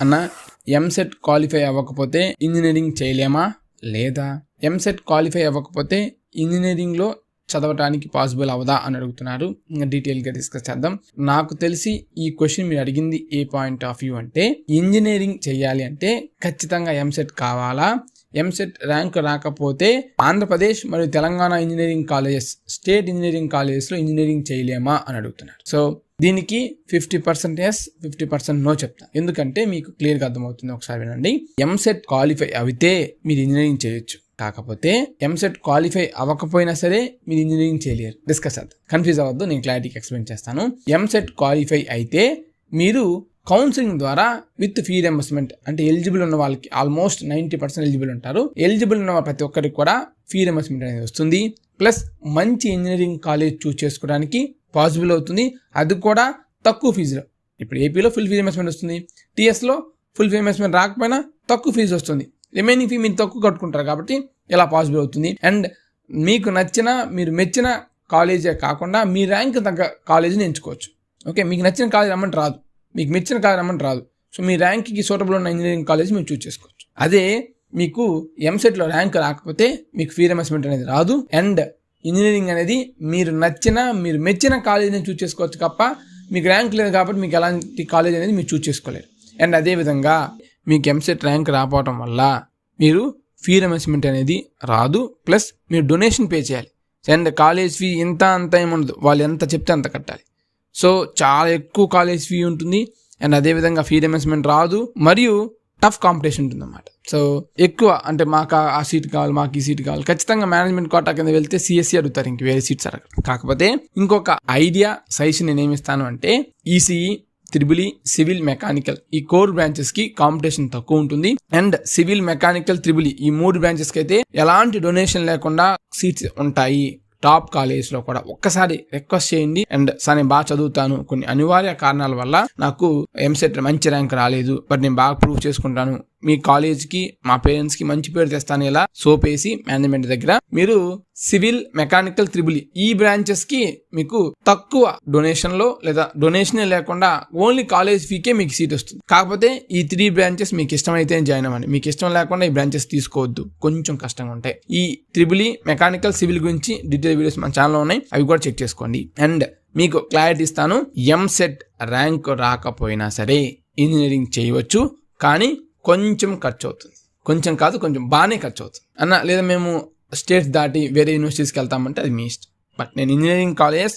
అన్న ఎంసెట్ క్వాలిఫై అవ్వకపోతే ఇంజనీరింగ్ చేయలేమా లేదా ఎంసెట్ క్వాలిఫై అవ్వకపోతే ఇంజనీరింగ్లో చదవటానికి పాసిబుల్ అవదా అని అడుగుతున్నారు. ఇంకా డీటెయిల్గా డిస్కస్ చేద్దాం. నాకు తెలిసి ఈ క్వశ్చన్ మీరు అడిగింది ఏ పాయింట్ ఆఫ్ వ్యూ అంటే, ఇంజనీరింగ్ చేయాలి అంటే ఖచ్చితంగా ఎంసెట్ కావాలా, ఎంసెట్ ర్యాంక్ రాకపోతే ఆంధ్రప్రదేశ్ మరియు Telangana engineering colleges, state engineering కాలేజెస్లో ఇంజనీరింగ్ చేయలేమా అని అడుగుతున్నారు. సో దీనికి 50% ఎస్ 50% నో చెప్తా. ఎందుకంటే మీకు క్లియర్గా అర్థమవుతుంది. ఒకసారి వినండి. ఎంసెట్ క్వాలిఫై అయితే మీరు ఇంజనీరింగ్ చేయొచ్చు, కాకపోతే ఎంసెట్ క్వాలిఫై అవ్వకపోయినా సరే మీరు ఇంజనీరింగ్ చేయలేరు. డిస్కస్ అవుతుంది, కన్ఫ్యూజ్ అవ్వద్దు, నేను క్లారిటీకి ఎక్స్ప్లెయిన్ చేస్తాను. ఎంసెట్ క్వాలిఫై అయితే మీరు కౌన్సిలింగ్ ద్వారా విత్ ఫీ రియంబర్స్మెంట్, అంటే ఎలిజిబుల్ ఉన్న వాళ్ళకి ఆల్మోస్ట్ 90% ఎలిజిబుల్ ఉంటారు. ఎలిజిబుల్ ఉన్న ప్రతి ఒక్కరికి కూడా ఫీ రియంబర్స్మెంట్ అనేది వస్తుంది. ప్లస్ మంచి ఇంజనీరింగ్ కాలేజ్ చూస్ చేసుకోవడానికి పాసిబుల్ అవుతుంది, అది కూడా తక్కువ ఫీజులో. ఇప్పుడు ఏపీలో ఫుల్ ఫీ రియంబర్స్మెంట్ వస్తుంది, టీఎస్లో ఫుల్ ఫీ రియంబర్స్మెంట్ రాకపోయినా తక్కువ ఫీజు వస్తుంది. రిమైనింగ్ ఫీ మీరు తక్కువ కట్టుకుంటారు కాబట్టి ఇలా పాసిబుల్ అవుతుంది. అండ్ మీకు నచ్చిన మీరు మెచ్చిన కాలేజే కాకుండా మీ ర్యాంక్ తగ్గ కాలేజీని ఎంచుకోవచ్చు. ఓకే, మీకు నచ్చిన కాలేజ్ రమ్మంటే రాదు, మీకు మెచ్చిన కాలేజ్ రమ్మంటే రాదు. సో మీ ర్యాంక్కి సూటబుల్ ఉన్న ఇంజనీరింగ్ కాలేజ్ మీరు చూస్ చేసుకోవచ్చు. అదే మీకు ఎంసెట్లో ర్యాంక్ రాకపోతే మీకు ఫీ రియంబర్స్మెంట్ అనేది రాదు. అండ్ ఇంజనీరింగ్ అనేది మీరు మెచ్చిన కాలేజీని చూస్ చేసుకోవచ్చు తప్ప మీకు ర్యాంక్ లేదు కాబట్టి మీకు ఎలాంటి కాలేజ్ అనేది మీరు చూస్ చేసుకోలేరు. అండ్ అదేవిధంగా మీకు ఎంసెట్ ర్యాంక్ రాకపోవడం వల్ల మీరు ఫీ రియంబర్స్మెంట్ అనేది రాదు. ప్లస్ మీరు డొనేషన్ పే చేయాలి. అండ్ కాలేజ్ ఫీ ఇంత అంత ఏముండదు, వాళ్ళు ఎంత చెప్తే అంత కట్టాలి. సో చాలా ఎక్కువ కాలేజ్ ఫీ ఉంటుంది. అండ్ అదేవిధంగా ఫీ రియంబర్స్మెంట్ రాదు, మరియు టఫ్ కాంపిటీషన్ ఉంటుంది అన్నమాట. సో ఎక్కువ అంటే మాకు ఆ సీట్ కావాలి, మాకు ఈ సీట్ కావాలి, ఖచ్చితంగా మేనేజ్మెంట్ కోటా కింద వెళ్తే సిఎస్సి అడుగుతారు, ఇంక వేరే సీట్స్ అడగరు. కాకపోతే ఇంకొక ఐడియా సజెషన్ నేను ఏమిస్తాను అంటే, ఈసీఈ, త్రిబులి, సివిల్, మెకానికల్ ఈ కోర్ బ్రాంచెస్ కి కాంపిటీషన్ తక్కువ ఉంటుంది. అండ్ సివిల్, మెకానికల్, త్రిబులి ఈ 3 బ్రాంచెస్ కి అయితే ఎలాంటి డొనేషన్ లేకుండా సీట్స్ ఉంటాయి టాప్ కాలేజ్ లో కూడా. ఒక్కసారి రిక్వెస్ట్ చేయండి. అండ్ సార్ నేను బాగా చదువుతాను, కొన్ని అనివార్య కారణాల వల్ల నాకు ఎంసెట్ మంచి ర్యాంక్ రాలేదు, బట్ నేను బాగా ప్రూవ్ చేసుకుంటాను, మీ కాలేజ్కి మా పేరెంట్స్కి మంచి పేరు తెస్తాను, ఇలా సోపేసి మేనేజ్మెంట్ దగ్గర మీరు సివిల్, మెకానికల్, త్రిబులి ఈ బ్రాంచెస్కి మీకు తక్కువ డొనేషన్లో లేదా డొనేషనే లేకుండా ఓన్లీ కాలేజ్ ఫీకే మీకు సీట్ వస్తుంది. కాకపోతే ఈ 3 బ్రాంచెస్ మీకు ఇష్టమైతే జాయిన్ అవ్వండి, మీకు ఇష్టం లేకుండా ఈ బ్రాంచెస్ తీసుకోవద్దు, కొంచెం కష్టంగా ఉంటాయి. ఈ త్రిబులి, మెకానికల్, సివిల్ గురించి డీటెయిల్ వీడియోస్ మన ఛానల్లో ఉన్నాయి, అవి కూడా చెక్ చేసుకోండి. అండ్ మీకు క్లారిటీ ఇస్తాను, ఎంసెట్ ర్యాంక్ రాకపోయినా సరే ఇంజనీరింగ్ చేయవచ్చు, కానీ కొంచెం ఖర్చు అవుతుంది. కొంచెం కాదు, కొంచెం బాగానే ఖర్చు అవుతుంది అన్న. లేదా మేము స్టేట్స్ దాటి వేరే యూనివర్సిటీస్కి వెళ్తామంటే అది మీ ఇష్టం. బట్ నేను engineering colleges,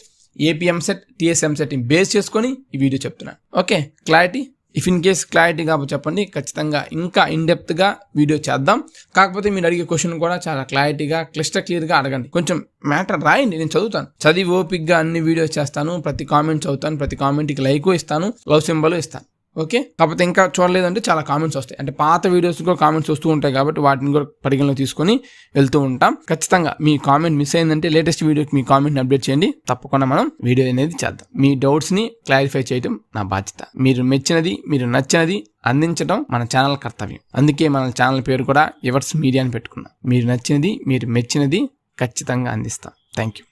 AP EAMCET, TS EAMCET base చేసుకొని ఈ వీడియో చెప్తున్నాను. Okay, clarity. If in case clarity కాబట్టి చెప్పండి, ఖచ్చితంగా ఇంకా ఇన్డెప్త్గా వీడియో చేద్దాం. కాకపోతే మీరు అడిగే క్వశ్చన్ కూడా చాలా క్లారిటీగా క్లియర్గా అడగండి. కొంచెం మ్యాటర్ రాయండి, నేను చదువుతాను. చదివి ఓపిక్గా అన్ని వీడియోస్ చేస్తాను, ప్రతి కామెంట్ చదువుతాను, ప్రతి కామెంట్కి లైక్ ఇస్తాను, లవ్ సింబల్ ఇస్తాను. ఓకే, కాకపోతే ఇంకా చూడలేదంటే చాలా కామెంట్స్ వస్తాయి, అంటే పాత వీడియోస్ కూడా కామెంట్స్ వస్తూ ఉంటాయి కాబట్టి వాటిని కూడా పరిగణలో తీసుకొని వెళ్తూ ఉంటాం. ఖచ్చితంగా మీ కామెంట్ మిస్ అయిందంటే లేటెస్ట్ వీడియోకి మీ కామెంట్ని అప్డేట్ చేయండి, తప్పకుండా మనం వీడియో అనేది చేద్దాం. మీ డౌట్స్ని క్లారిఫై చేయడం నా బాధ్యత. మీరు మెచ్చినది, మీరు నచ్చినది అందించడం మన ఛానల్ కర్తవ్యం. అందుకే మన ఛానల్ పేరు కూడా ఎవర్స్ మీడియా అని పెట్టుకున్నాం. మీరు నచ్చినది, మీరు మెచ్చినది ఖచ్చితంగా అందిస్తాం. Thank you.